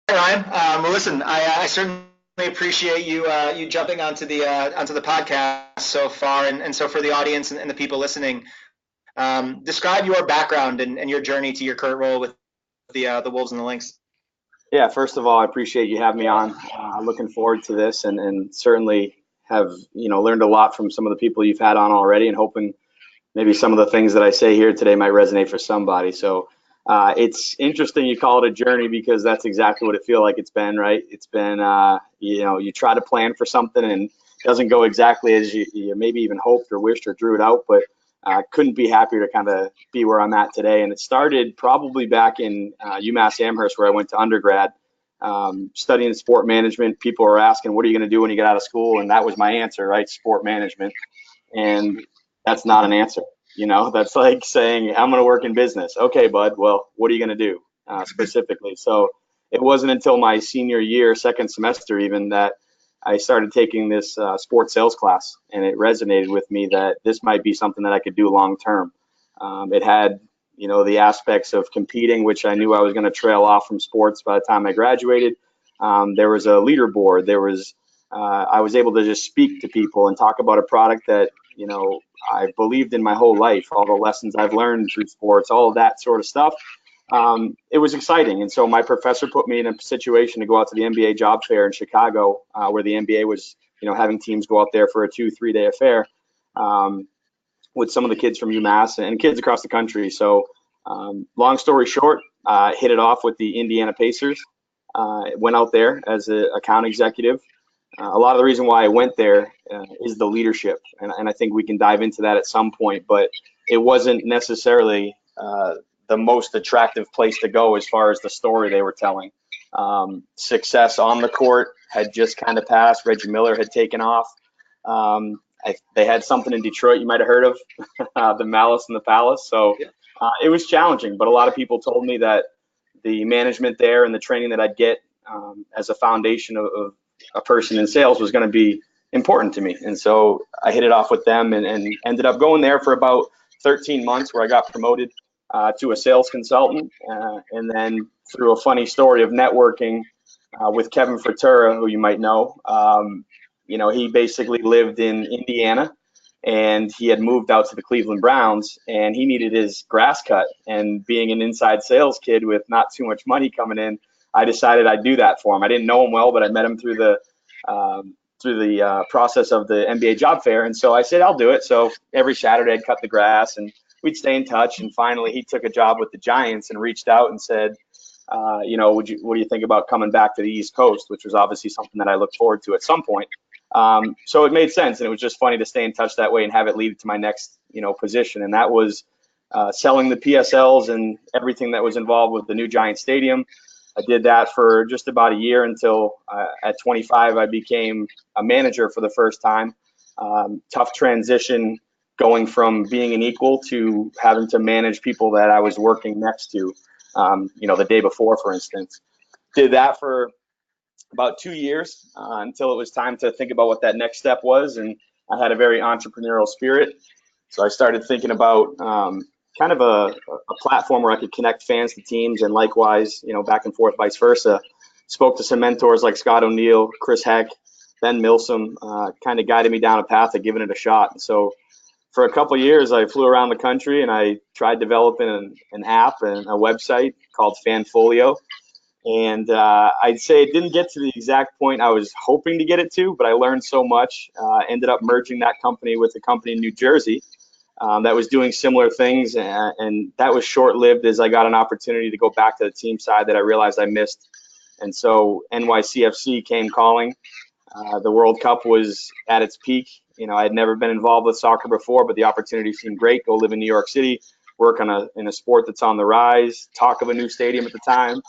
Ryan. Well, listen, I certainly appreciate you jumping onto the podcast so far, and so for the audience and the people listening, describe your background and your journey to your current role with the Wolves and the Lynx. Yeah, first of all, I appreciate you having me on. Looking forward to this, and certainly have learned a lot from some of the people you've had on already, and hoping maybe some of the things that I say here today might resonate for somebody. So it's interesting you call it a journey because that's exactly what it feels like it's been, right? It's been you try to plan for something and it doesn't go exactly as you maybe even hoped or wished or drew it out, but couldn't be happier to kind of be where I'm at today. And it started probably back in UMass Amherst, where I went to undergrad, studying sport management. People were asking, what are you going to do when you get out of school? And that was my answer, right? Sport management. And that's not an answer. That's like saying, I'm going to work in business. Okay, bud. Well, what are you going to do specifically? So it wasn't until my senior year, second semester even, that I started taking this sports sales class, and it resonated with me that this might be something that I could do long term. It had, the aspects of competing, which I knew I was going to trail off from sports by the time I graduated. There was a leaderboard. I was able to just speak to people and talk about a product that, I believed in my whole life, all the lessons I've learned through sports, all of that sort of stuff. It was exciting. And so my professor put me in a situation to go out to the NBA job fair in Chicago, where the NBA was, having teams go out there for a 2-3 day affair, with some of the kids from UMass and kids across the country. So long story short, hit it off with the Indiana Pacers, went out there as an account executive. A lot of the reason why I went there is the leadership, and I think we can dive into that at some point, but it wasn't necessarily the most attractive place to go as far as the story they were telling. Success on the court had just kind of passed. Reggie Miller had taken off. They had something in Detroit you might have heard of, the Malice in the Palace. So it was challenging, but a lot of people told me that the management there and the training that I'd get as a foundation of a person in sales was going to be important to me. And so I hit it off with them and ended up going there for about 13 months, where I got promoted to a sales consultant. And then through a funny story of networking with Kevin Fratura, who you might know, he basically lived in Indiana, and he had moved out to the Cleveland Browns, and he needed his grass cut. And being an inside sales kid with not too much money coming in, I decided I'd do that for him. I didn't know him well, but I met him through the process of the NBA job fair. And so I said, I'll do it. So every Saturday I'd cut the grass and we'd stay in touch. And finally he took a job with the Giants and reached out and said, what do you think about coming back to the East Coast, which was obviously something that I looked forward to at some point. So it made sense. And it was just funny to stay in touch that way and have it lead to my next, position. And that was selling the PSLs and everything that was involved with the new Giant Stadium. I did that for just about a year until at 25, I became a manager for the first time. Tough transition going from being an equal to having to manage people that I was working next to, the day before, for instance. Did that for about 2 years until it was time to think about what that next step was. And I had a very entrepreneurial spirit. So I started thinking about kind of a platform where I could connect fans to teams, and likewise, back and forth, vice versa. Spoke to some mentors like Scott O'Neill, Chris Heck, Ben Milsom, kind of guided me down a path of giving it a shot. And so for a couple of years, I flew around the country and I tried developing an app and a website called Fanfolio. And I'd say it didn't get to the exact point I was hoping to get it to, but I learned so much. Ended up merging that company with a company in New Jersey that was doing similar things, and that was short-lived as I got an opportunity to go back to the team side that I realized I missed. And so NYCFC came calling. The World Cup was at its peak. I had never been involved with soccer before, but the opportunity seemed great. Go live in New York City, work in a sport that's on the rise, talk of a new stadium at the time.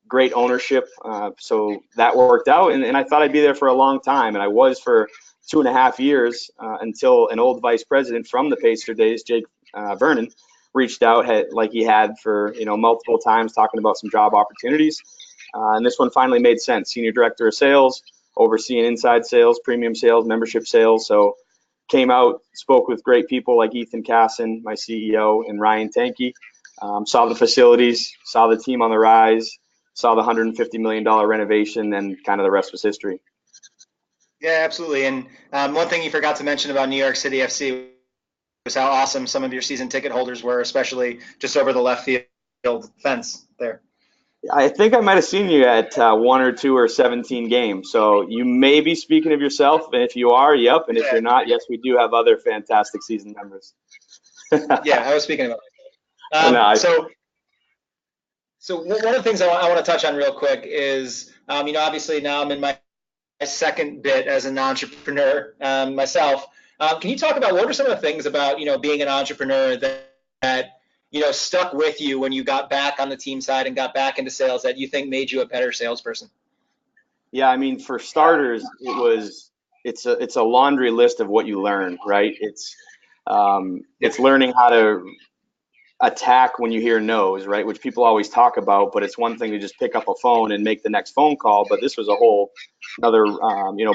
Great ownership. So that worked out, and I thought I'd be there for a long time, and I was for 2.5 years until an old vice president from the Pacer days, Jake Vernon, reached out, like he had for multiple times, talking about some job opportunities. And this one finally made sense. Senior director of sales, overseeing inside sales, premium sales, membership sales. So came out, spoke with great people like Ethan Casson, my CEO, and Ryan Tankey. Saw the facilities, saw the team on the rise, saw the $150 million renovation, and kind of the rest was history. Yeah, absolutely. And one thing you forgot to mention about New York City FC was how awesome some of your season ticket holders were, especially just over the left field fence there. I think I might have seen you at one or two or 17 games. So you may be speaking of yourself. And if you are, yep. And if you're not, yes, we do have other fantastic season members. Yeah, I was speaking about No, so one of the things I want to touch on real quick is, obviously now I'm in my second bit as an entrepreneur myself. Can you talk about what are some of the things about, being an entrepreneur that stuck with you when you got back on the team side and got back into sales that you think made you a better salesperson? Yeah, I mean, for starters, it's a laundry list of what you learn, right? It's learning how to attack when you hear no's, right? Which people always talk about, but it's one thing to just pick up a phone and make the next phone call. But this was a whole another,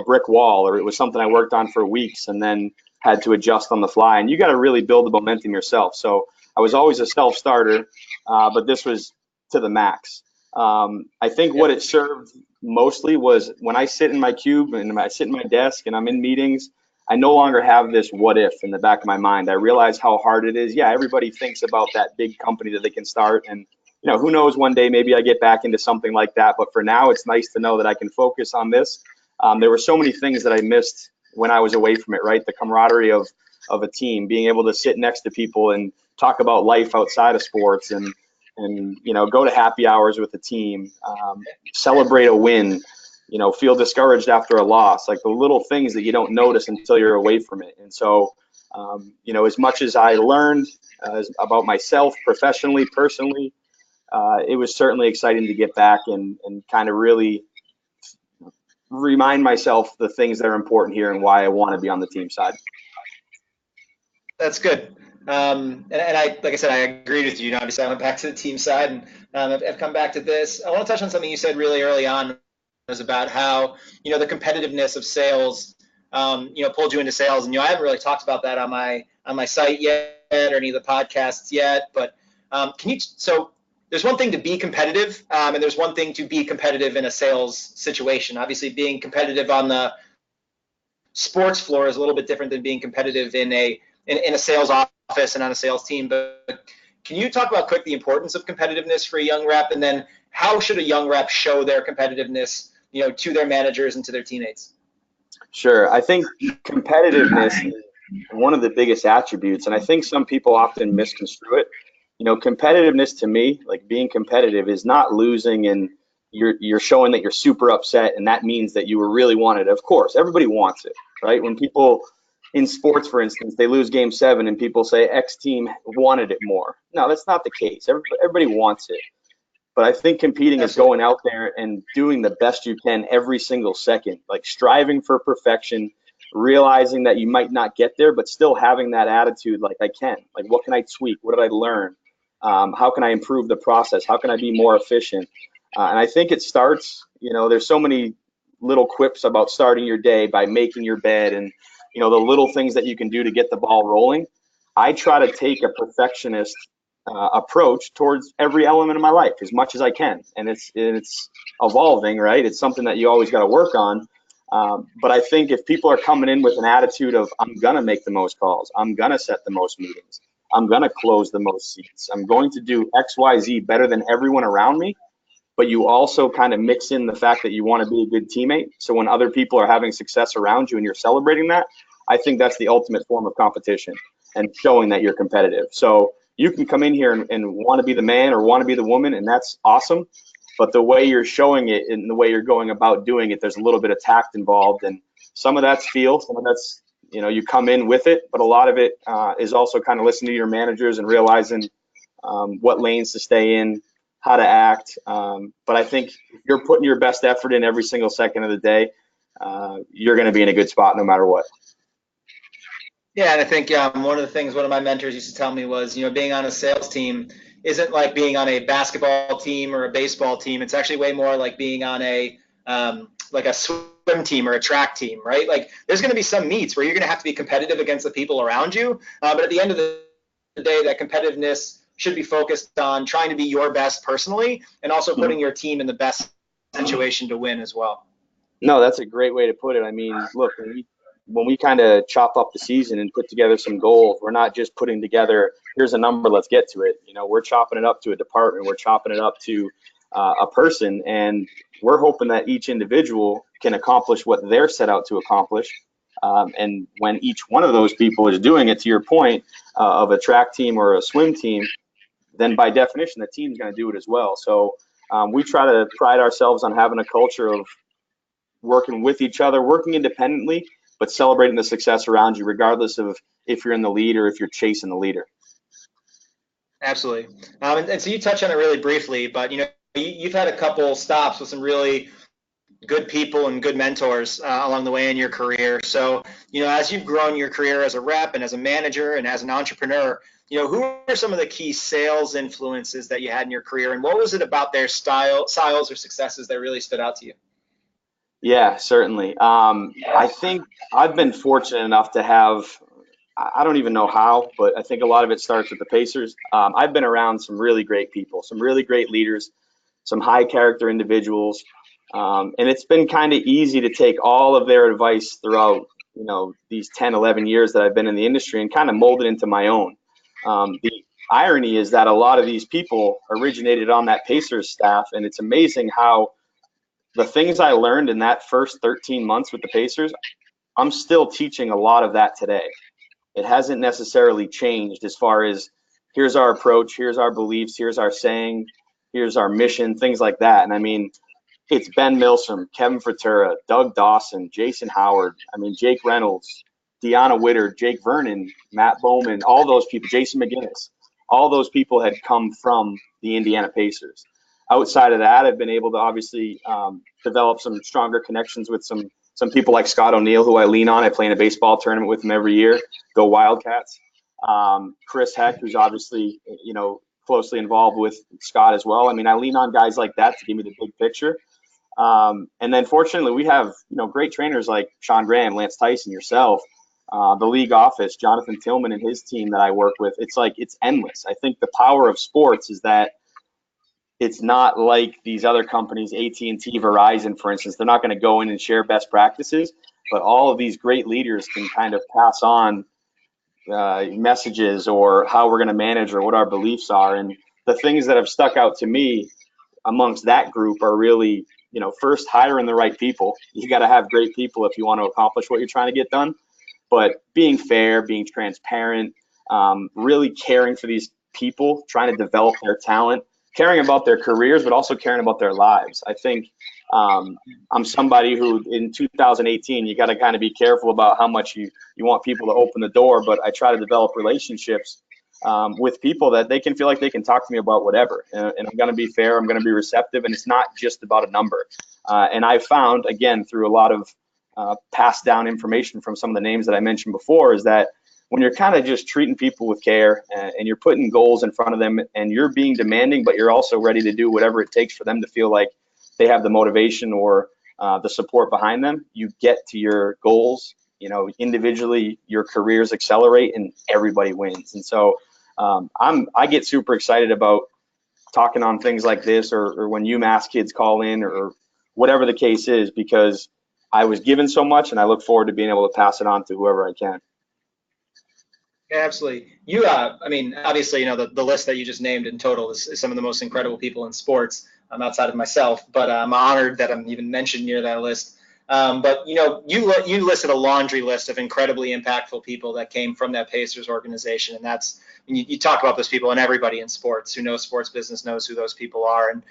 brick wall, or it was something I worked on for weeks and then had to adjust on the fly. And you got to really build the momentum yourself. So I was always a self-starter, but this was to the max. I think what it served mostly was when I sit in my cube and I sit in my desk and I'm in meetings, I no longer have this what if in the back of my mind. I realize how hard it is. Yeah, everybody thinks about that big company that they can start. And, who knows, one day maybe I get back into something like that. But for now, it's nice to know that I can focus on this. There were so many things that I missed when I was away from it, right? The camaraderie of a team, being able to sit next to people and talk about life outside of sports and go to happy hours with the team, celebrate a win, feel discouraged after a loss, like the little things that you don't notice until you're away from it. And so, as much as I learned about myself professionally, personally, it was certainly exciting to get back and kind of really remind myself the things that are important here and why I want to be on the team side. That's good. And I, like I said, I agreed with you. Obviously, I went back to the team side and I've come back to this. I want to touch on something you said really early on, was about how, the competitiveness of sales, pulled you into sales. And, I haven't really talked about that on my site yet or any of the podcasts yet. But so there's one thing to be competitive and there's one thing to be competitive in a sales situation. Obviously, being competitive on the sports floor is a little bit different than being competitive in a sales office and on a sales team. But can you talk about quick the importance of competitiveness for a young rep, and then how should a young rep show their competitiveness, to their managers and to their teammates? Sure. I think competitiveness is one of the biggest attributes, and I think some people often misconstrue it. Competitiveness to me, like being competitive, is not losing and you're showing that you're super upset, and that means that you really wanted it. Of course, everybody wants it, right? When people in sports, for instance, they lose game 7 and people say X team wanted it more. No, that's not the case. Everybody wants it. But I think competing is going out there and doing the best you can every single second, like striving for perfection, realizing that you might not get there, but still having that attitude like I can. Like, what can I tweak? What did I learn? How can I improve the process? How can I be more efficient? And I think it starts, there's so many little quips about starting your day by making your bed and, the little things that you can do to get the ball rolling. I try to take a perfectionist approach towards every element of my life as much as I can. And it's evolving, right? It's something that you always got to work on. But I think if people are coming in with an attitude of, I'm going to make the most calls, I'm going to set the most meetings, I'm going to close the most seats, I'm going to do X, Y, Z better than everyone around me, but you also kind of mix in the fact that you want to be a good teammate. So when other people are having success around you and you're celebrating that, I think that's the ultimate form of competition and showing that you're competitive. So you can come in here and want to be the man or want to be the woman, and that's awesome. But the way you're showing it and the way you're going about doing it, there's a little bit of tact involved. And some of that's feel, some of that's, you come in with it. But a lot of it is also kind of listening to your managers and realizing what lanes to stay in, how to act. But I think if you're putting your best effort in every single second of the day, you're going to be in a good spot no matter what. Yeah, and I think one of the things one of my mentors used to tell me was, being on a sales team isn't like being on a basketball team or a baseball team. It's actually way more like being on a like a swim team or a track team, right? Like there's going to be some meets where you're going to have to be competitive against the people around you, but at the end of the day, that competitiveness should be focused on trying to be your best personally, and also Mhm. putting your team in the best situation to win as well. No, that's a great way to put it. I mean, look, when we kind of chop up the season and put together some goals, we're not just putting together, here's a number, let's get to it. We're chopping it up to a department, we're chopping it up to a person, and we're hoping that each individual can accomplish what they're set out to accomplish. And when each one of those people is doing it, to your point, of a track team or a swim team, then by definition, the team's going to do it as well. So we try to pride ourselves on having a culture of working with each other, working independently, but celebrating the success around you, regardless of if you're in the lead or if you're chasing the leader. Absolutely. And so you touched on it really briefly, but you've had a couple stops with some really good people and good mentors along the way in your career. So, as you've grown your career as a rep and as a manager and as an entrepreneur, who are some of the key sales influences that you had in your career, and what was it about their styles or successes that really stood out to you? Yeah, certainly. I think I've been fortunate enough to have, I don't even know how, but I think a lot of it starts with the Pacers. I've been around some really great people, some really great leaders, some high character individuals. And it's been kind of easy to take all of their advice throughout, these 10, 11 years that I've been in the industry and kind of mold it into my own. The irony is that a lot of these people originated on that Pacers staff, and it's amazing how the things I learned in that first 13 months with the Pacers, I'm still teaching a lot of that today. It hasn't necessarily changed as far as here's our approach, here's our beliefs, here's our saying, here's our mission, things like that. And I mean, it's Ben Milsom, Kevin Fratura, Doug Dawson, Jason Howard, I mean, Jake Reynolds, Deanna Witter, Jake Vernon, Matt Bowman, all those people, Jason McGinnis, all those people had come from the Indiana Pacers. Outside of that, I've been able to obviously develop some stronger connections with some people like Scott O'Neill, who I lean on. I play in a baseball tournament with him every year. Go Wildcats. Chris Heck, who's obviously closely involved with Scott as well. I mean, I lean on guys like that to give me the big picture. And then fortunately, we have great trainers like Sean Graham, Lance Tyson, yourself, the league office, Jonathan Tillman and his team that I work with. It's endless. I think the power of sports is that it's not like these other companies, AT&T, Verizon, for instance. They're not going to go in and share best practices, but all of these great leaders can kind of pass on messages or how we're going to manage or what our beliefs are. And the things that have stuck out to me amongst that group are really, first, hiring the right people. You got to have great people if you want to accomplish what you're trying to get done. But being fair, being transparent, really caring for these people, trying to develop their talent, caring about their careers, but also caring about their lives. I think I'm somebody who in 2018, you got to kind of be careful about how much you want people to open the door, but I try to develop relationships with people that they can feel like they can talk to me about whatever. And I'm going to be fair, I'm going to be receptive, and it's not just about a number. And I've found, again, through a lot of passed down information from some of the names that I mentioned before, is that when you're kind of just treating people with care and you're putting goals in front of them and you're being demanding, but you're also ready to do whatever it takes for them to feel like they have the motivation or the support behind them, you get to your goals. Individually, your careers accelerate and everybody wins. And so I get super excited about talking on things like this or when UMass kids call in or whatever the case is, because I was given so much and I look forward to being able to pass it on to whoever I can. Yeah, absolutely. I mean, obviously, the list that you just named in total is some of the most incredible people in sports, outside of myself, but I'm honored that I'm even mentioned near that list. But you listed a laundry list of incredibly impactful people that came from that Pacers organization, and that's you talk about those people, and everybody in sports who knows sports business knows who those people are. And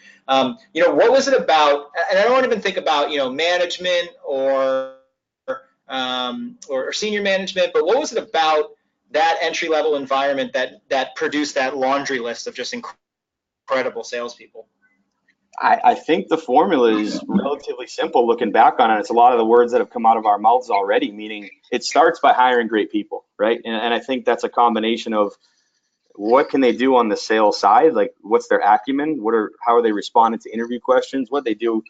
what was it about? And I don't even think about management or senior management, but what was it about that entry level environment that produced that laundry list of just incredible salespeople? I think the formula is relatively simple looking back on it. It's a lot of the words that have come out of our mouths already, meaning it starts by hiring great people, right? And I think that's a combination of what can they do on the sales side, like what's their acumen, how are they responding to interview questions, what they do,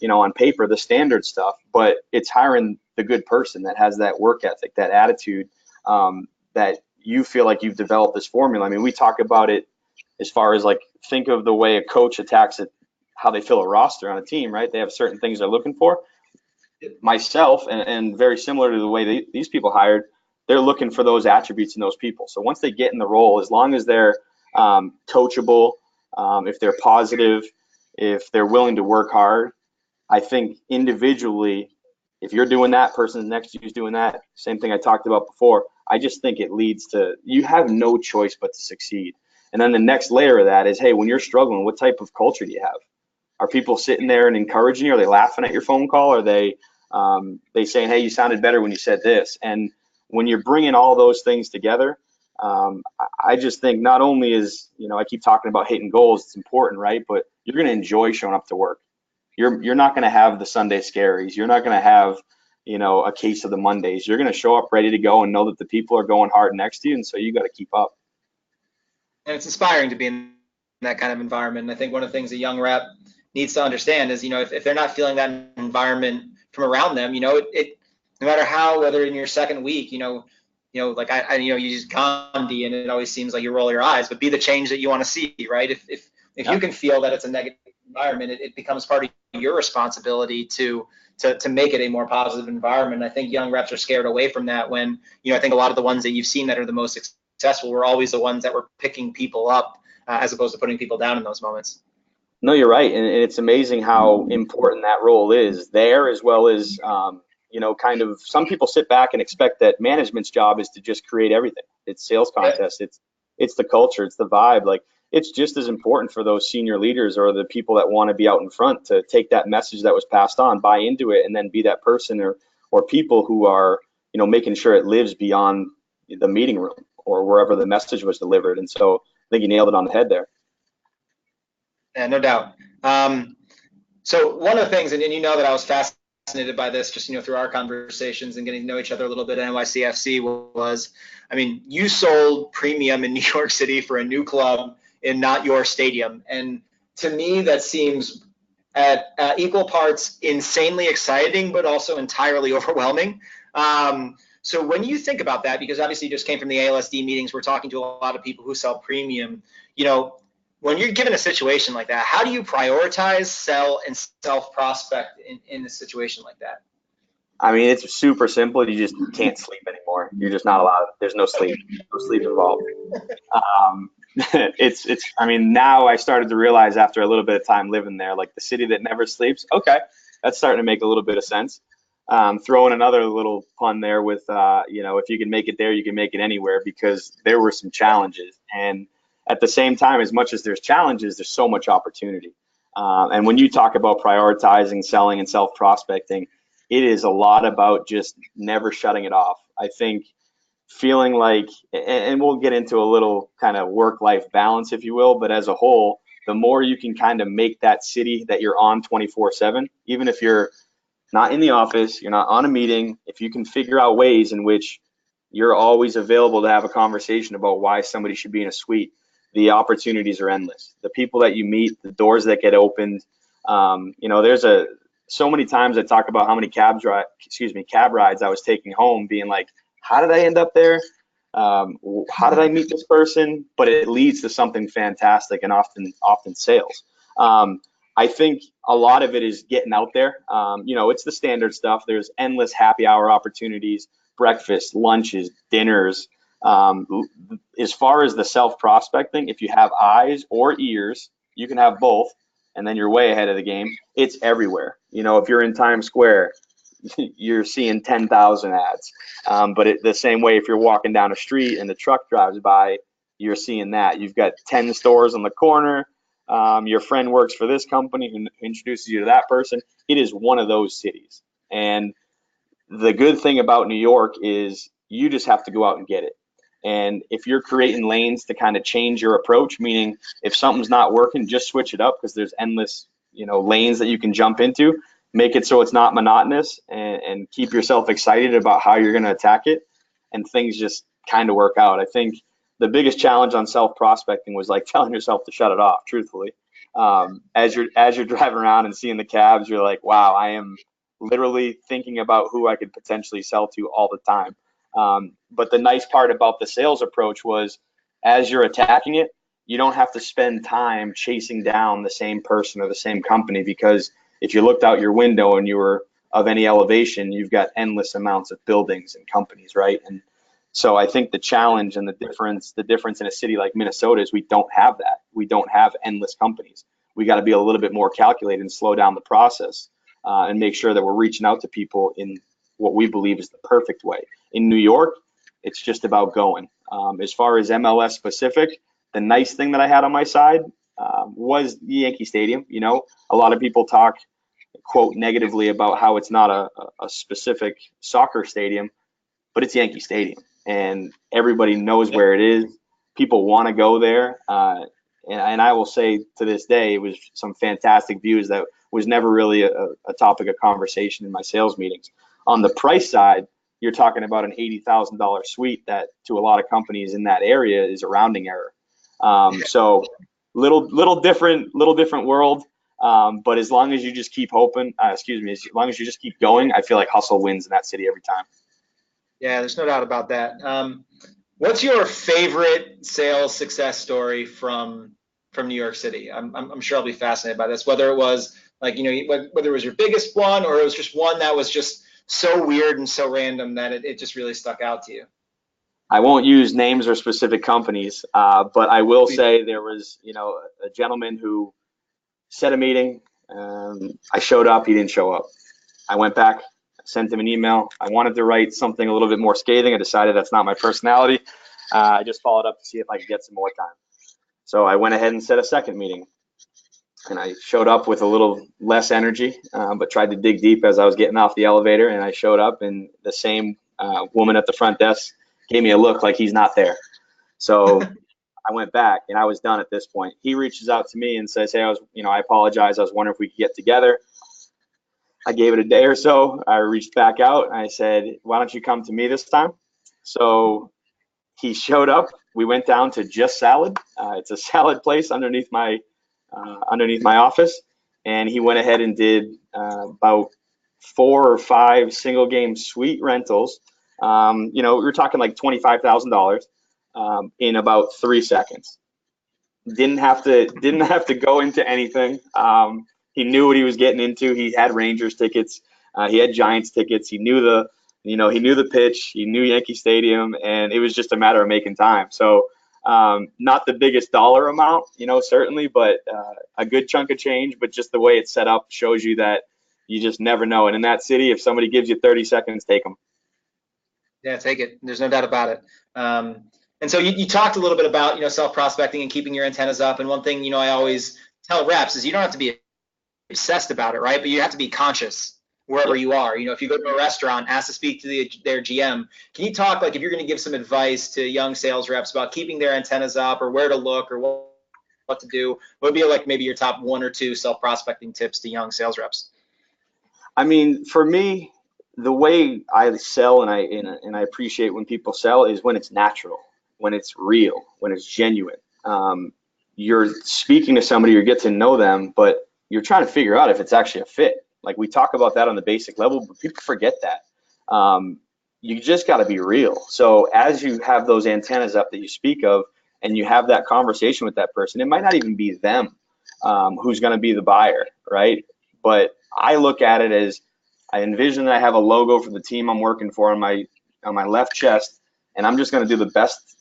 on paper, the standard stuff. But it's hiring the good person that has that work ethic, that attitude, that you feel like you've developed this formula. I mean, we talk about it as far as like, think of the way a coach attacks it, how they fill a roster on a team, right? They have certain things they're looking for. Myself, and very similar to the way these people hired, they're looking for those attributes in those people. So once they get in the role, as long as they're coachable, if they're positive, if they're willing to work hard, I think individually, if you're doing that, person next to you is doing that, same thing I talked about before, I just think it leads to, you have no choice but to succeed. And then the next layer of that is, hey, when you're struggling, what type of culture do you have? Are people sitting there and encouraging you? Are they laughing at your phone call? Are they saying, hey, you sounded better when you said this? And when you're bringing all those things together, I just think not only is, I keep talking about hitting goals, it's important, right? But you're going to enjoy showing up to work. You're not going to have the Sunday scaries. You're not going to have, a case of the Mondays. You're going to show up ready to go and know that the people are going hard next to you. And so you got to keep up. And it's inspiring to be in that kind of environment. And I think one of the things a young rep needs to understand is, if they're not feeling that environment from around them, it no matter how, whether in your second week, like I you use Gandhi, and it always seems like you roll your eyes, but be the change that you want to see, right? If you can feel that it's a negative environment, it becomes part of your responsibility to make it a more positive environment. I think young reps are scared away from that when, I think a lot of the ones that you've seen that are the most successful were always the ones that were picking people up as opposed to putting people down in those moments. No, you're right. And it's amazing how important that role is there, as well as, kind of, some people sit back and expect that management's job is to just create everything. It's sales contests. It's the culture. It's the vibe. Like, it's just as important for those senior leaders or the people that want to be out in front to take that message that was passed on, buy into it, and then be that person or people who are, making sure it lives beyond the meeting room or wherever the message was delivered. And so I think you nailed it on the head there. Yeah, no doubt. So one of the things, and that I was fascinated by this just, through our conversations and getting to know each other a little bit at NYCFC was, you sold premium in New York City for a new club in not your stadium. And to me, that seems at equal parts insanely exciting, but also entirely overwhelming. So when you think about that, because obviously you just came from the ALSD meetings, we're talking to a lot of people who sell premium, when you're given a situation like that, how do you prioritize, sell, and self-prospect in a situation like that? It's super simple. You just can't sleep anymore. You're just not allowed. There's no sleep involved. Now I started to realize after a little bit of time living there, like the city that never sleeps. Okay, that's starting to make a little bit of sense. Throwing another little pun there with, if you can make it there, you can make it anywhere, because there were some challenges. And at the same time, as much as there's challenges, there's so much opportunity. And when you talk about prioritizing, selling, and self-prospecting, it is a lot about just never shutting it off. I think feeling like, and we'll get into a little kind of work-life balance, if you will, but as a whole, the more you can kind of make that city that you're on 24/7, even if you're not in the office, you're not on a meeting, if you can figure out ways in which you're always available to have a conversation about why somebody should be in a suite, the opportunities are endless. The people that you meet, the doors that get opened. There's so many times I talk about how many cab rides I was taking home, being like, how did I end up there? How did I meet this person? But it leads to something fantastic, and often sales. I think a lot of it is getting out there. It's the standard stuff. There's endless happy hour opportunities, breakfast, lunches, dinners. As far as the self-prospecting, if you have eyes or ears, you can have both, and then you're way ahead of the game. It's everywhere. If you're in Times Square, you're seeing 10,000 ads. But the same way, if you're walking down a street and the truck drives by, you're seeing that. You've got 10 stores on the corner. Your friend works for this company who introduces you to that person. It is one of those cities. And the good thing about New York is you just have to go out and get it. And if you're creating lanes to kind of change your approach, meaning if something's not working, just switch it up, because there's endless, lanes that you can jump into. Make it so it's not monotonous, and keep yourself excited about how you're going to attack it, and things just kind of work out. I think the biggest challenge on self-prospecting was like telling yourself to shut it off, truthfully. As you're driving around and seeing the cabs, you're like, wow, I am literally thinking about who I could potentially sell to all the time. But the nice part about the sales approach was, as you're attacking it, you don't have to spend time chasing down the same person or the same company, because if you looked out your window and you were of any elevation, you've got endless amounts of buildings and companies, right? And so I think the challenge and the difference in a city like Minnesota is we don't have that. We don't have endless companies. We got to be a little bit more calculated and slow down the process, and make sure that we're reaching out to people in what we believe is the perfect way. In New York, it's just about going. As far as MLS specific, the nice thing that I had on my side was the Yankee Stadium. You know, a lot of people talk, quote, negatively about how it's not a specific soccer stadium, but it's Yankee Stadium, and everybody knows where it is. People want to go there, and I will say to this day, it was some fantastic views that was never really a topic of conversation in my sales meetings. On the price side, you're talking about an $80,000 suite that to a lot of companies in that area is a rounding error. So little different world. But as long as you just keep hoping, as long as you just keep going, I feel like hustle wins in that city every time. Yeah, there's no doubt about that. What's your favorite sales success story from New York City? I'm sure I'll be fascinated by this. Whether it was like, you know, whether it was your biggest one or it was just one that was just so weird and so random that it just really stuck out to you. I won't use names or specific companies, but I will say there was, you know, a gentleman who set a meeting. I showed up, he didn't show up. I went back, sent him an email. I wanted to write something a little bit more scathing. I decided that's not my personality. I just followed up to see if I could get some more time. So I went ahead and set a second meeting. And I showed up with a little less energy, but tried to dig deep as I was getting off the elevator. And I showed up, and the same woman at the front desk gave me a look like he's not there. So I went back, and I was done at this point. He reaches out to me and says, "Hey, I apologize. I was wondering if we could get together." I gave it a day or so. I reached back out and I said, "Why don't you come to me this time?" So he showed up. We went down to Just Salad. It's a salad place underneath my office, and he went ahead and did about 4 or 5 single game suite rentals. We were talking like $25,000 in about 3 seconds. Didn't have to go into anything. He knew what he was getting into. He had Rangers tickets. He had Giants tickets. He knew the pitch. He knew Yankee Stadium, and it was just a matter of making time. So, not the biggest dollar amount, certainly, but a good chunk of change. But just the way it's set up shows you that you just never know. And in that city, if somebody gives you 30 seconds, take them. Yeah, take it. There's no doubt about it. And so you talked a little bit about, self-prospecting and keeping your antennas up. And one thing, I always tell reps is you don't have to be obsessed about it, right? But you have to be conscious wherever you are. If you go to a restaurant, ask to speak to their GM. Can you talk, like, if you're going to give some advice to young sales reps about keeping their antennas up or where to look or what to do? What would be like maybe your top 1 or 2 self-prospecting tips to young sales reps? I mean, for me, the way I sell and I appreciate when people sell is when it's natural, when it's real, when it's genuine. You're speaking to somebody, you get to know them, but you're trying to figure out if it's actually a fit. Like, we talk about that on the basic level, but people forget that. You just got to be real. So as you have those antennas up that you speak of, and you have that conversation with that person, it might not even be them who's going to be the buyer, right? But I look at it as, I envision that I have a logo for the team I'm working for on my left chest, and I'm just going to do the best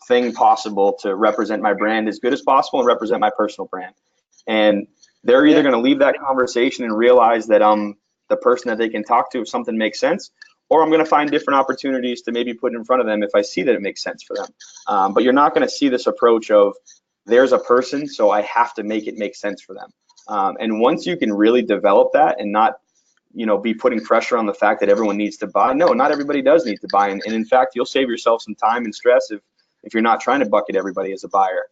thing possible to represent my brand as good as possible and represent my personal brand. And they're either going to leave that conversation and realize that I'm the person that they can talk to if something makes sense, or I'm going to find different opportunities to maybe put in front of them if I see that it makes sense for them. But you're not going to see this approach of, there's a person, so I have to make it make sense for them. And once you can really develop that and not, be putting pressure on the fact that everyone needs to buy. No, not everybody does need to buy. And in fact, you'll save yourself some time and stress if you're not trying to bucket everybody as a buyer.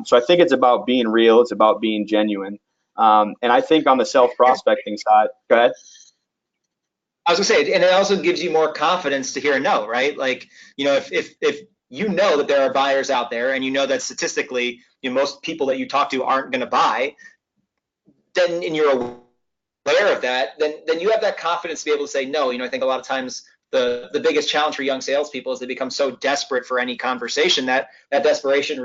So I think it's about being real. It's about being genuine. And I think on the self-prospecting side, go ahead. I was gonna say, and it also gives you more confidence to hear a no, right? Like, if you know that there are buyers out there, and that statistically, most people that you talk to aren't going to buy, then, and you're aware of that, then you have that confidence to be able to say no. I think a lot of times the biggest challenge for young salespeople is they become so desperate for any conversation that that desperation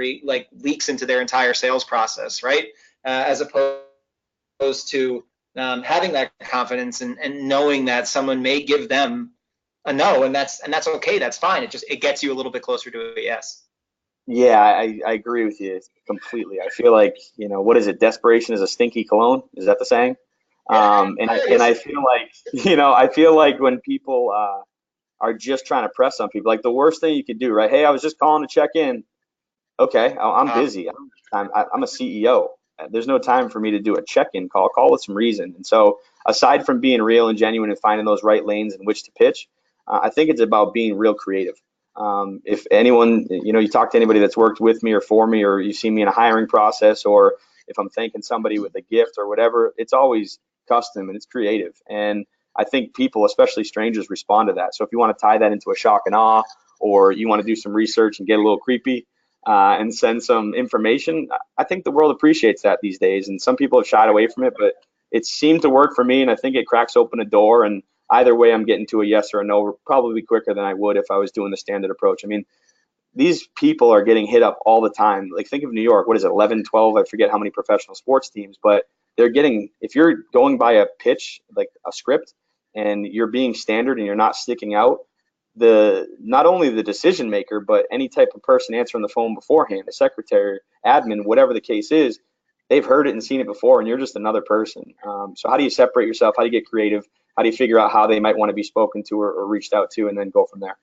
leaks into their entire sales process, right? As opposed to having that confidence and knowing that someone may give them a no, and that's okay, that's fine. It gets you a little bit closer to a yes. Yeah, I agree with you completely. I feel like, what is it? Desperation is a stinky cologne. Is that the saying? Yeah, And I feel like, I feel like when people are just trying to press on people, like the worst thing you could do, right? Hey, I was just calling to check in. Okay, I'm busy. I'm a CEO. There's no time for me to do a check-in call. Call with some reason. And so, aside from being real and genuine and finding those right lanes in which to pitch, I think it's about being real creative. If anyone, you talk to anybody that's worked with me or for me, or you see me in a hiring process, or if I'm thanking somebody with a gift or whatever, it's always custom and it's creative. And I think people, especially strangers, respond to that. So if you want to tie that into a shock and awe, or you want to do some research and get a little creepy, and send some information, I think the world appreciates that these days. And some people have shied away from it, but it seemed to work for me, and I think it cracks open a door. And either way, I'm getting to a yes or a no probably quicker than I would if I was doing the standard approach. I mean, these people are getting hit up all the time. Like, think of New York. What is it, 11, 12? I forget how many professional sports teams, but they're getting, if you're going by a pitch, like a script, and you're being standard and you're not sticking out, not only the decision maker, but any type of person answering the phone beforehand, a secretary, admin, whatever the case is, they've heard it and seen it before, and you're just another person. So how do you separate yourself? How do you get creative? How do you figure out how they might want to be spoken to or reached out to, and then go from there?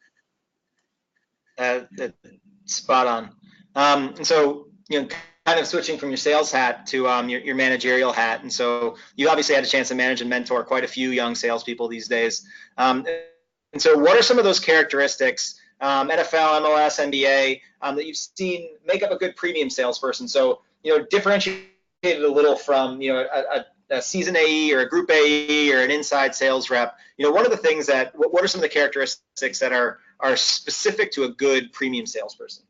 Spot on. And so, kind of switching from your sales hat to your managerial hat. And so you obviously had a chance to manage and mentor quite a few young salespeople these days. And so what are some of those characteristics, NFL, MLS, NBA, that you've seen make up a good premium salesperson? So, differentiated a little from, a season AE or a group AE or an inside sales rep. What are the things what are some of the characteristics that are specific to a good premium salesperson?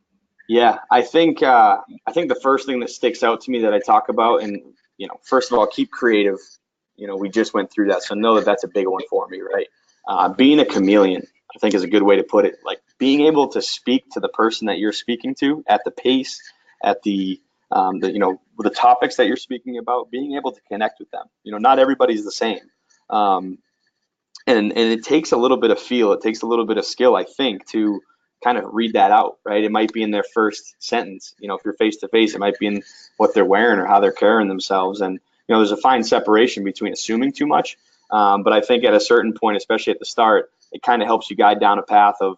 Yeah, I think the first thing that sticks out to me that I talk about, and first of all, keep creative. We just went through that, so know that that's a big one for me, right? Being a chameleon, I think, is a good way to put it. Like, being able to speak to the person that you're speaking to at the pace, at the topics that you're speaking about, being able to connect with them. Not everybody's the same, and it takes a little bit of feel. It takes a little bit of skill, I think, to kind of read that out, right? It might be in their first sentence. If you're face to face, it might be in what they're wearing or how they're carrying themselves. And there's a fine separation between assuming too much. But I think at a certain point, especially at the start, it kind of helps you guide down a path of,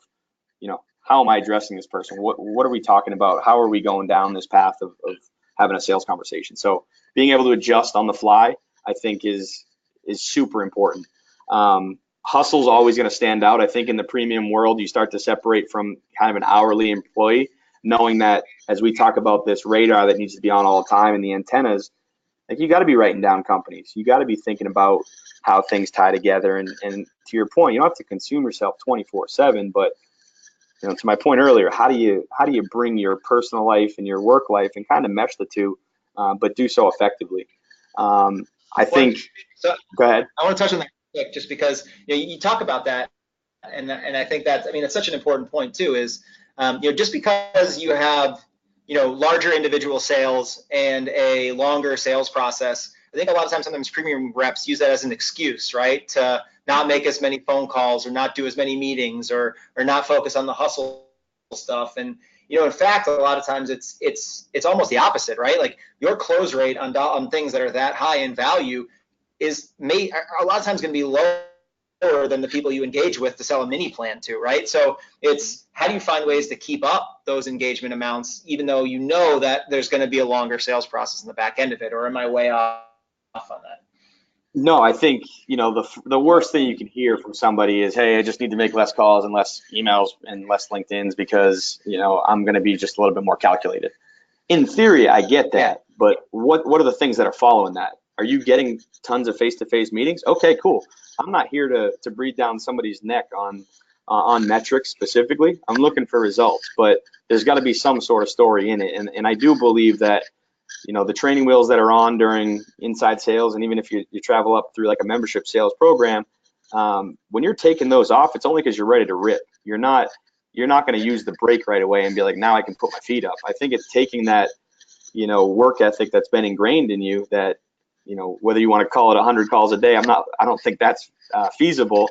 how am I addressing this person? What are we talking about? How are we going down this path of having a sales conversation? So being able to adjust on the fly, I think, is super important. Hustle's always going to stand out. I think in the premium world, you start to separate from kind of an hourly employee, knowing that as we talk about this radar that needs to be on all the time and the antennas, like, you got to be writing down companies. You got to be thinking about how things tie together. And to your point, you don't have to consume yourself 24/7, but to my point earlier, how do you bring your personal life and your work life and kind of mesh the two, but do so effectively? I think. So go ahead. I want to touch on that quick, just because you talk about that, and I think that's, it's such an important point too. Is just because you have larger individual sales and a longer sales process, I think a lot of times sometimes premium reps use that as an excuse, right, to not make as many phone calls or not do as many meetings or not focus on the hustle stuff. And in fact, a lot of times it's almost the opposite, right? Like, your close rate on things that are that high in value is a lot of times going to be lower than the people you engage with to sell a mini plan to, right? So it's, how do you find ways to keep up those engagement amounts, even though that there's going to be a longer sales process in the back end of it? Or am I way off on that? No, I think, the worst thing you can hear from somebody is, hey, I just need to make less calls and less emails and less LinkedIn's because, I'm going to be just a little bit more calculated. In theory, I get that, but what are the things that are following that? Are you getting tons of face-to-face meetings? Okay, cool. I'm not here to breathe down somebody's neck on metrics specifically. I'm looking for results, but there's got to be some sort of story in it. And I do believe that, the training wheels that are on during inside sales, and even if you travel up through like a membership sales program, When you're taking those off, it's only because you're ready to rip. You're not going to use the brake right away and be like, now I can put my feet up. I think it's taking that, work ethic that's been ingrained in you that, whether you want to call it 100 calls a day, I don't think that's feasible,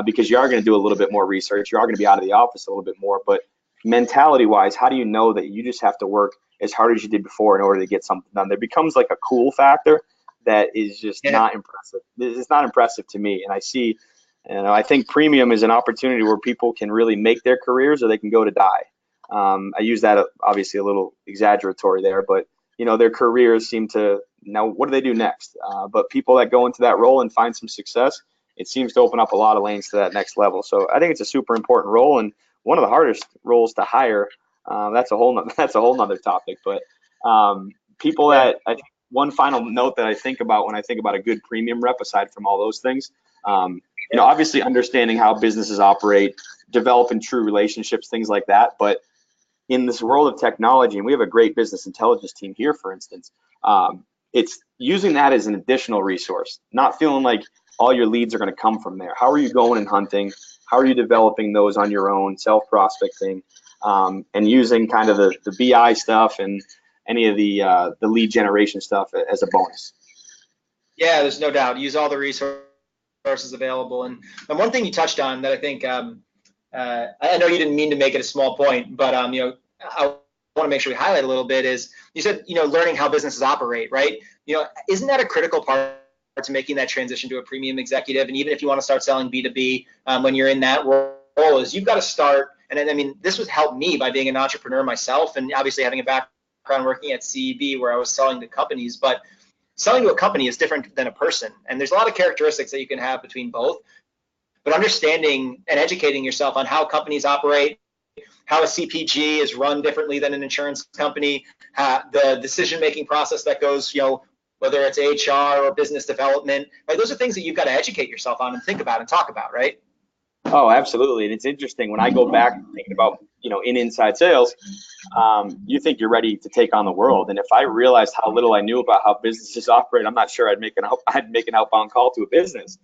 because you are going to do a little bit more research. You are going to be out of the office a little bit more, but mentality wise, how do you know that you just have to work as hard as you did before in order to get something done? There becomes like a cool factor that is just Yeah. not impressive. It's not impressive to me. And I think premium is an opportunity where people can really make their careers or they can go to die. I use that obviously a little exaggeratory there, but their careers seem to, now what do they do next? But people that go into that role and find some success, it seems to open up a lot of lanes to that next level. So I think it's a super important role and one of the hardest roles to hire. That's a whole nother topic. But people Yeah. that I think one final note that I think about when I think about a good premium rep, aside from all those things, obviously understanding how businesses operate, developing true relationships, things like that. But in this world of technology, and we have a great business intelligence team here, for instance, it's using that as an additional resource, not feeling like all your leads are going to come from there. How are you going and hunting? How are you developing those on your own, self-prospecting, and using kind of the BI stuff and any of the lead generation stuff as a bonus? Yeah, there's no doubt. Use all the resources available. And one thing you touched on that I think, I know you didn't mean to make it a small point, but I want to make sure we highlight a little bit is you said, learning how businesses operate, right? Isn't that a critical part to making that transition to a premium executive? And even if you want to start selling B2B, when you're in that role, is you've got to start. And I mean, this would help me by being an entrepreneur myself, and obviously having a background working at CEB where I was selling to companies, but selling to a company is different than a person. And there's a lot of characteristics that you can have between both, but understanding and educating yourself on how companies operate, how a CPG is run differently than an insurance company, the decision-making process that goes, whether it's HR or business development, right? Those are things that you've got to educate yourself on and think about and talk about, right? Oh, absolutely. And it's interesting when I go back thinking about, in inside sales, you think you're ready to take on the world. And if I realized how little I knew about how businesses operate, I'm not sure I'd make an outbound call to a business,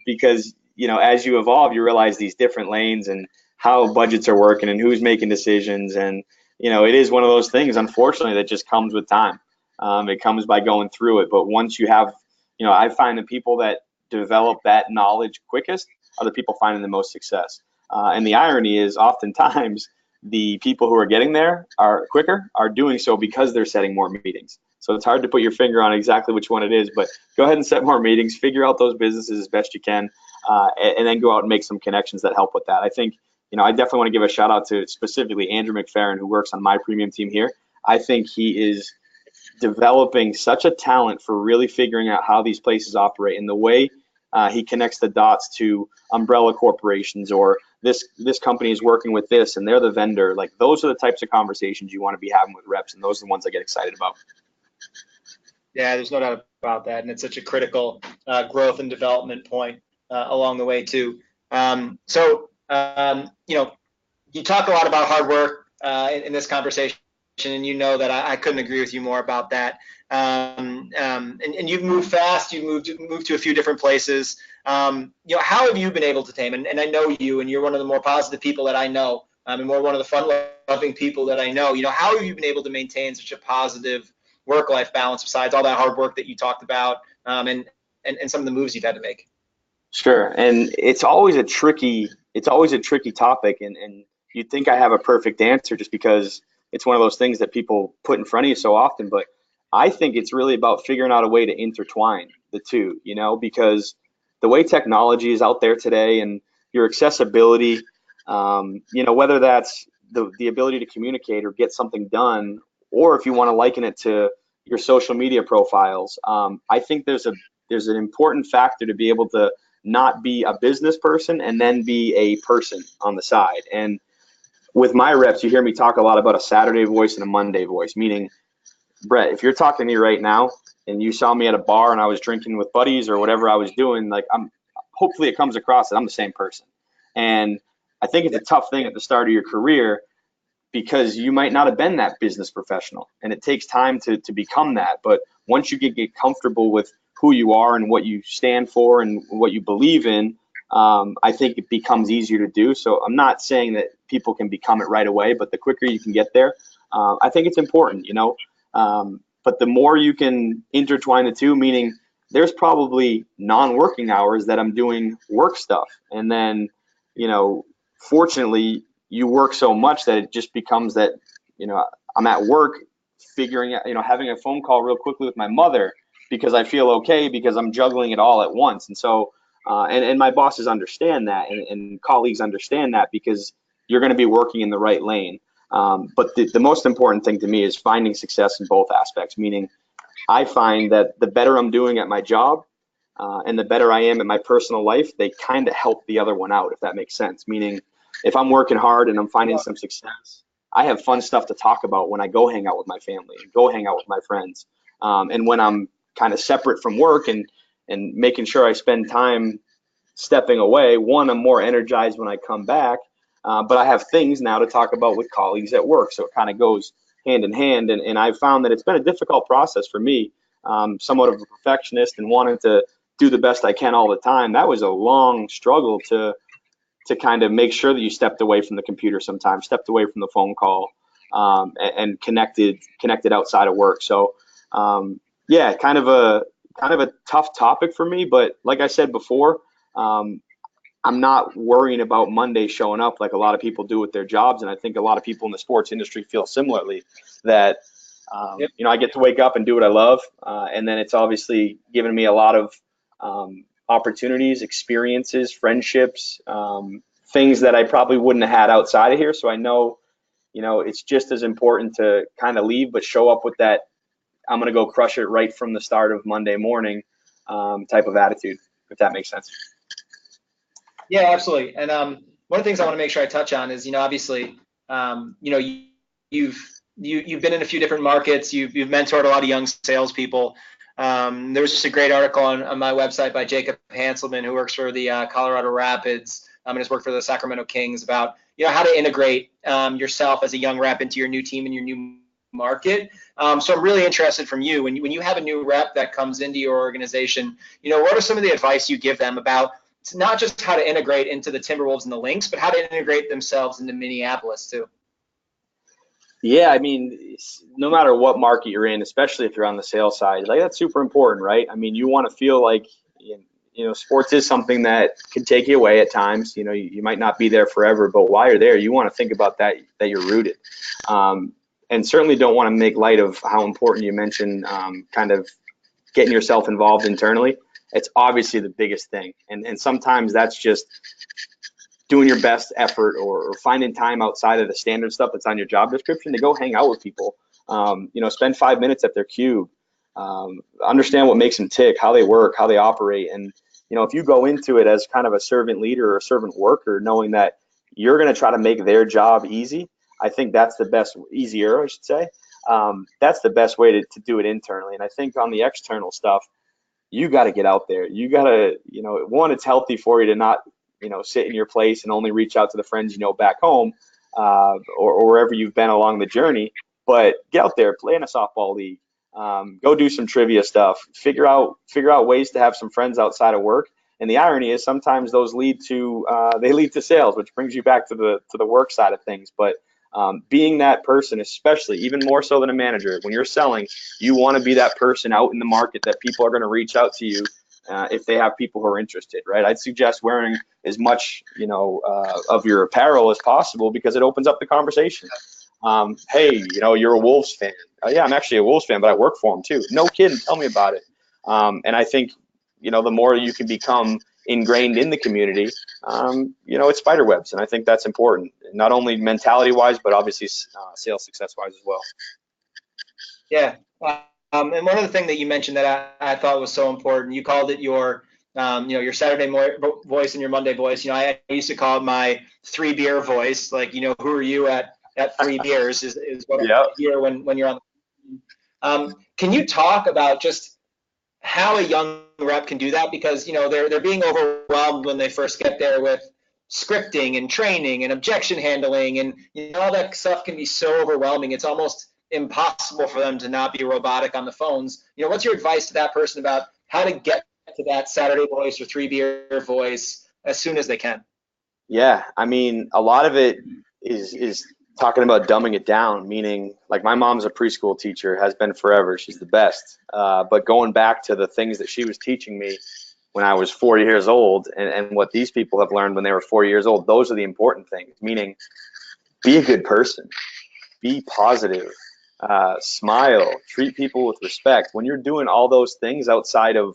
because, as you evolve, you realize these different lanes and how budgets are working and who's making decisions. And, it is one of those things, unfortunately, that just comes with time. It comes by going through it. But once you have, I find the people that develop that knowledge quickest are the people finding the most success. And the irony is oftentimes the people who are getting there are quicker are doing so because they're setting more meetings. So it's hard to put your finger on exactly which one it is, but go ahead and set more meetings, figure out those businesses as best you can, and then go out and make some connections that help with that. I think, I definitely want to give a shout out to specifically Andrew McFerrin, who works on my premium team here. I think he is developing such a talent for really figuring out how these places operate, and the way he connects the dots to umbrella corporations, or this company is working with this and they're the vendor. Like, those are the types of conversations you want to be having with reps, and those are the ones I get excited about. Yeah, there's no doubt about that. And it's such a critical growth and development point along the way too. You talk a lot about hard work in this conversation, and that I couldn't agree with you more about that. And you've moved fast. You've moved to a few different places. How have you been able to tame? And I know you, and you're one of the more positive people that I know, and one of the fun-loving people that I know. How have you been able to maintain such a positive work-life balance besides all that hard work that you talked about, and some of the moves you've had to make? Sure. And it's always a tricky topic, and you'd think I have a perfect answer just because it's one of those things that people put in front of you so often. But I think it's really about figuring out a way to intertwine the two, because the way technology is out there today and your accessibility, whether that's the ability to communicate or get something done, or if you want to liken it to your social media profiles, I think there's an important factor to be able to not be a business person and then be a person on the side. And with my reps, you hear me talk a lot about a Saturday voice and a Monday voice, meaning, Brett, if you're talking to me right now and you saw me at a bar and I was drinking with buddies or whatever I was doing, like, hopefully it comes across that I'm the same person. And I think it's a tough thing at the start of your career because you might not have been that business professional, and it takes time to become that. But once you get comfortable with who you are and what you stand for and what you believe in, I think it becomes easier to do. So I'm not saying that people can become it right away, but the quicker you can get there, I think it's important, you know. But the more you can intertwine the two, meaning there's probably non-working hours that I'm doing work stuff, and then, you know, fortunately you work so much that it just becomes that, you know, I'm at work figuring out, you know, having a phone call real quickly with my mother because I feel okay because I'm juggling it all at once. And so, and my bosses understand that, and colleagues understand that because you're going to be working in the right lane. But the most important thing to me is finding success in both aspects, meaning I find that the better I'm doing at my job and the better I am at my personal life, they kind of help the other one out, if that makes sense. Meaning, if I'm working hard and I'm finding some success, I have fun stuff to talk about when I go hang out with my family and go hang out with my friends. And when I'm kind of separate from work and making sure I spend time stepping away, one, I'm more energized when I come back, but I have things now to talk about with colleagues at work. So it kind of goes hand in hand. And I've found that it's been a difficult process for me, somewhat of a perfectionist and wanting to do the best I can all the time. That was a long struggle to kind of make sure that you stepped away from the computer sometimes, stepped away from the phone call, and connected outside of work. So yeah, kind of a tough topic for me. But like I said before, I'm not worrying about Monday showing up like a lot of people do with their jobs. And I think a lot of people in the sports industry feel similarly, that Yep. you know, I get to wake up and do what I love, and then it's obviously given me a lot of opportunities, experiences, friendships, things that I probably wouldn't have had outside of here. So I know, you know, it's just as important to kind of leave, but show up with that I'm going to go crush it right from the start of Monday morning type of attitude, if that makes sense. Yeah, absolutely. And one of the things I want to make sure I touch on is, obviously, you know, you've you've been in a few different markets. You've mentored a lot of young salespeople. There was just a great article on my website by Jacob Hanselman, who works for the Colorado Rapids, and has worked for the Sacramento Kings, about how to integrate yourself as a young rep into your new team and your new market. So I'm really interested from you, when you have a new rep that comes into your organization, what are some of the advice you give them about not just how to integrate into the Timberwolves and the Lynx, but how to integrate themselves into Minneapolis too? Yeah, I mean, no matter what market you're in, especially if you're on the sales side, like that's super important, right? I mean, you want to feel like, sports is something that can take you away at times. You might not be there forever, but while you're there, you want to think about that you're rooted. And certainly don't want to make light of how important you mentioned kind of getting yourself involved internally. It's obviously the biggest thing. And sometimes that's just doing your best effort or finding time outside of the standard stuff that's on your job description to go hang out with people. Spend 5 minutes at their cube, understand what makes them tick, how they work, how they operate. And, if you go into it as kind of a servant leader or a servant worker, knowing that you're going to try to make their job easy, I think that's the best, easier, I should say. That's the best way to do it internally. And I think on the external stuff, you got to get out there. You got to, one, it's healthy for you to not, sit in your place and only reach out to the friends back home, or wherever you've been along the journey. But get out there, play in a softball league, go do some trivia stuff, figure out ways to have some friends outside of work. And the irony is sometimes those lead to sales, which brings you back to the work side of things. But being that person, especially even more so than a manager, when you're selling, you want to be that person out in the market that people are going to reach out to you if they have people who are interested, right? I'd suggest wearing as much, of your apparel as possible, because it opens up the conversation. Hey, you're a Wolves fan. Yeah, I'm actually a Wolves fan, but I work for them too. No kidding. Tell me about it. And I think, the more you can become ingrained in the community, it's spider webs. And I think that's important, not only mentality wise, but obviously sales success wise as well. Yeah. And one other thing that you mentioned that I thought was so important, you called it your Saturday voice and your Monday voice. I used to call it my 3-beer voice. Like, who are you at 3 beers is what I hear when you're on. Can you talk about just how a young rep can do that? Because, they're being overwhelmed when they first get there with scripting and training and objection handling, and all that stuff can be so overwhelming. It's almost impossible for them to not be robotic on the phones. What's your advice to that person about how to get to that Saturday voice or three beer voice as soon as they can. Yeah, I mean, a lot of it is talking about dumbing it down, meaning like my mom's a preschool teacher, has been forever. She's the best. But going back to the things that she was teaching me when I was 4 years old and what these people have learned when they were 4 years old, those are the important things, meaning be a good person, be positive, smile, treat people with respect. When you're doing all those things outside of,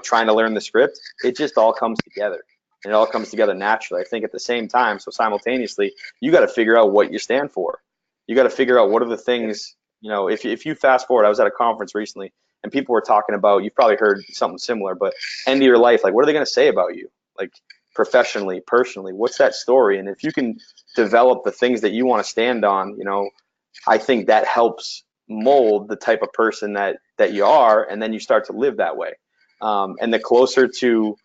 trying to learn the script, it just all comes together. And it all comes together naturally. I think at the same time, so simultaneously, you got to figure out what you stand for. You got to figure out what are the things, if you fast forward, I was at a conference recently and people were talking about, you've probably heard something similar, but end of your life, like what are they going to say about you? Like professionally, personally, what's that story? And if you can develop the things that you want to stand on, I think that helps mold the type of person that you are, and then you start to live that way. And the closer to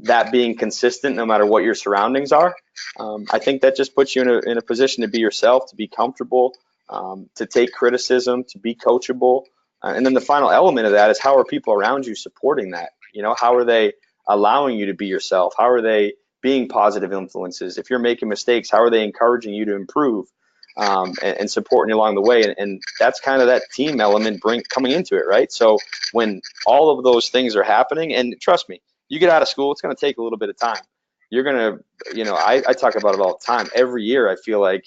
that being consistent, no matter what your surroundings are, I think that just puts you in a position to be yourself, to be comfortable, to take criticism, to be coachable. And then the final element of that is how are people around you supporting that? How are they allowing you to be yourself? How are they being positive influences? If you're making mistakes, how are they encouraging you to improve? And supporting you along the way. And that's kind of that team element coming into it, right? So when all of those things are happening, and trust me, you get out of school, it's going to take a little bit of time. You're going to, I talk about it all the time. Every year, I feel like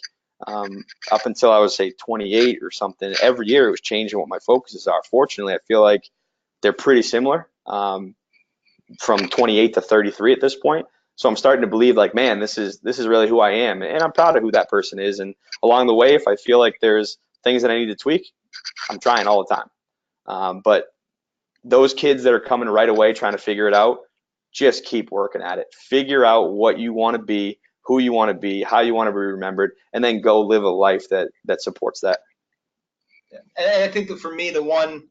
up until I was, say, 28 or something, every year it was changing what my focuses are. Fortunately, I feel like they're pretty similar from 28 to 33 at this point. So I'm starting to believe like, man, this is really who I am. And I'm proud of who that person is. And along the way, if I feel like there's things that I need to tweak, I'm trying all the time. But those kids that are coming right away trying to figure it out, just keep working at it. Figure out what you want to be, who you want to be, how you want to be remembered, and then go live a life that supports that. Yeah. And I think that for me, the one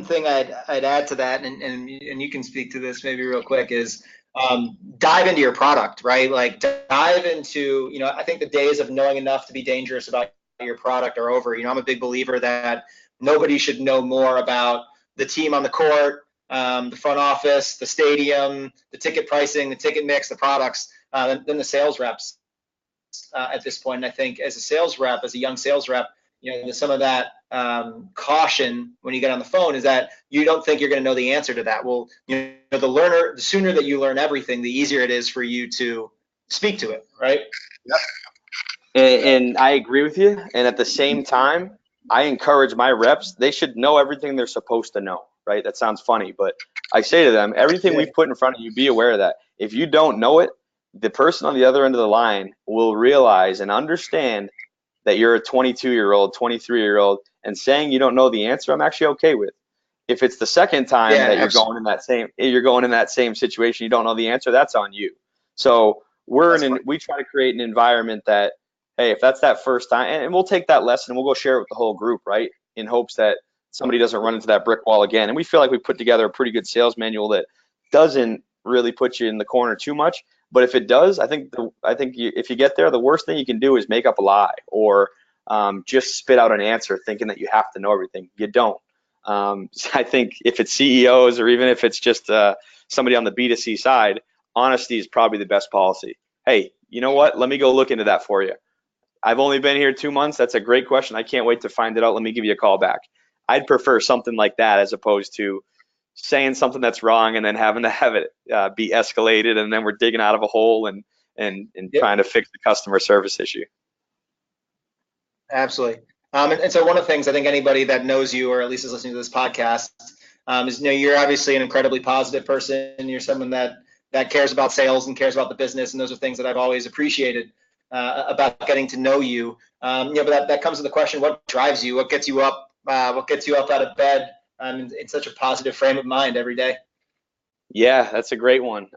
thing I'd add to that, and you can speak to this maybe real quick, is dive into your product, right? Like dive into, I think the days of knowing enough to be dangerous about your product are over. I'm a big believer that nobody should know more about the team on the court, the front office, the stadium, the ticket pricing, the ticket mix, the products, than the sales reps at this point. And I think as a sales rep, as a young sales rep, some of that caution when you get on the phone is that you don't think you're going to know the answer to that. Well, the sooner that you learn everything, the easier it is for you to speak to it, right? Yep. And I agree with you. And at the same time, I encourage my reps, they should know everything they're supposed to know, right? That sounds funny, but I say to them, everything we've put in front of you, be aware of that. If you don't know it, the person on the other end of the line will realize and understand that you're a 22-year-old, 23-year-old, and saying you don't know the answer, I'm actually okay with. If it's the second time that you're going in that same situation, you don't know the answer, that's on you. So we try to create an environment that, hey, if that's that first time, and we'll take that lesson, we'll go share it with the whole group, right? In hopes that somebody doesn't run into that brick wall again. And we feel like we put together a pretty good sales manual that doesn't really put you in the corner too much. But if it does, I think if you get there, the worst thing you can do is make up a lie or just spit out an answer thinking that you have to know everything. You don't. I think if it's CEOs or even if it's just somebody on the B2C side, honesty is probably the best policy. Hey, you know what? Let me go look into that for you. I've only been here 2 months. That's a great question. I can't wait to find it out. Let me give you a call back. I'd prefer something like that as opposed to saying something that's wrong and then having to have it be escalated, and then we're digging out of a hole and trying to fix the customer service issue. Absolutely. And so one of the things I think anybody that knows you or at least is listening to this podcast is, you're obviously an incredibly positive person. You're someone that cares about sales and cares about the business, and those are things that I've always appreciated about getting to know you. But that comes to the question: what drives you? What gets you up? What gets you up out of bed in such a positive frame of mind every day? Yeah, that's a great one.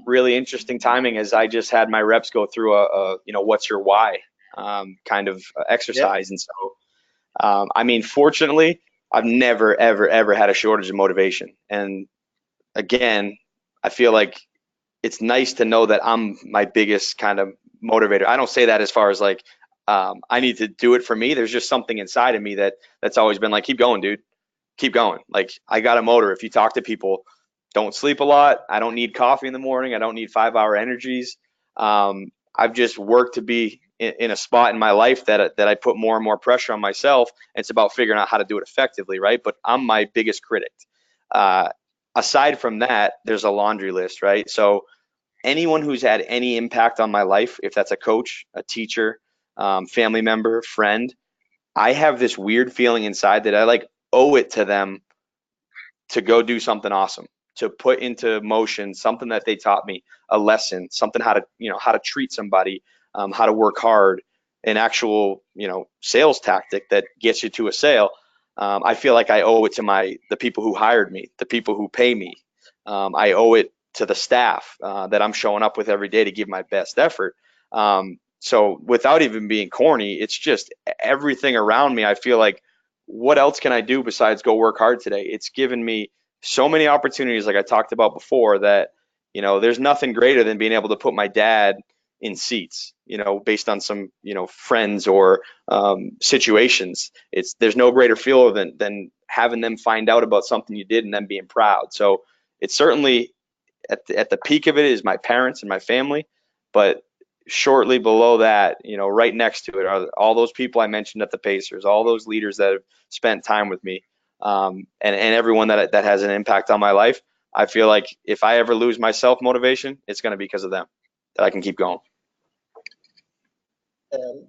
Really interesting timing as I just had my reps go through a what's your why kind of exercise. And so, I mean, fortunately, I've never, ever, ever had a shortage of motivation. And again, I feel like it's nice to know that I'm my biggest kind of motivator. I don't say that as far as like, I need to do it for me. There's just something inside of me that's always been like, keep going, dude. keep going. Like, I got a motor. If you talk to people, don't sleep a lot. I don't need coffee in the morning. I don't need 5-hour energies. I've just worked to be in a spot in my life that I put more and more pressure on myself. It's about figuring out how to do it effectively, right? But I'm my biggest critic. Uh, Aside from that, there's a laundry list, right? So anyone who's had any impact on my life, if that's a coach, a teacher, family member, friend, I have this weird feeling inside that I like owe it to them to go do something awesome, to put into motion something that they taught me, a lesson, something how to treat somebody, how to work hard, an actual, sales tactic that gets you to a sale. I feel like I owe it to the people who hired me, the people who pay me. I owe it to the staff that I'm showing up with every day to give my best effort. So without even being corny, it's just everything around me. I feel like, what else can I do besides go work hard today? It's given me so many opportunities, like I talked about before, that, there's nothing greater than being able to put my dad in seats, based on some, friends or situations. There's no greater feel than having them find out about something you did and them being proud. So it's certainly at the peak of it is my parents and my family, but shortly below that, right next to it are all those people I mentioned at the Pacers, all those leaders that have spent time with me, and everyone that has an impact on my life. I feel like if I ever lose my self motivation, it's going to be because of them, that I can keep going.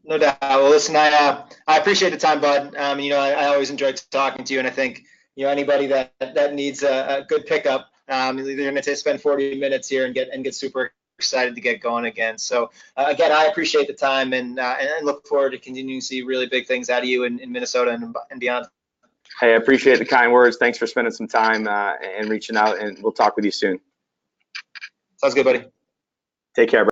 No doubt. Well, listen, I appreciate the time, bud. I always enjoyed talking to you, and I think anybody that needs a good pickup, they're going to spend 40 minutes here and get super excited to get going again. So again, I appreciate the time and look forward to continuing to see really big things out of you in Minnesota and beyond. Hey, I appreciate the kind words. Thanks for spending some time and reaching out, and we'll talk with you soon. Sounds good, buddy. Take care, bro.